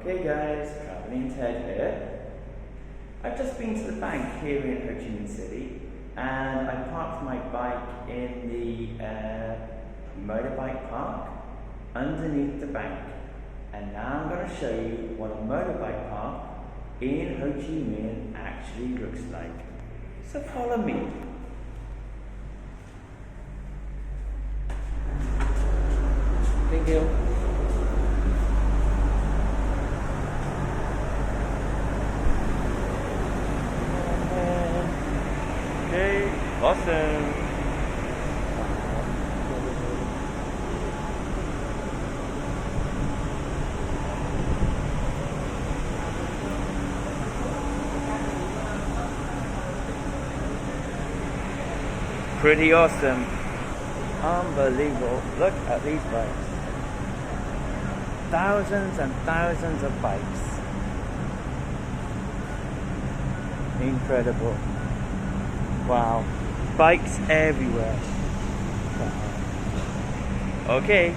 Okay guys, Traveling Ted here. I've just been to the bank here in Ho Chi Minh City and I parked my bike in the motorbike park underneath the bank, and now I'm going to show you what a motorbike park in Ho Chi Minh actually looks like. So follow me. Thank you. Okay, awesome. Pretty awesome. Unbelievable. Look at these bikes. Thousands and thousands of bikes. Incredible. Wow. Bikes everywhere. Wow. Okay.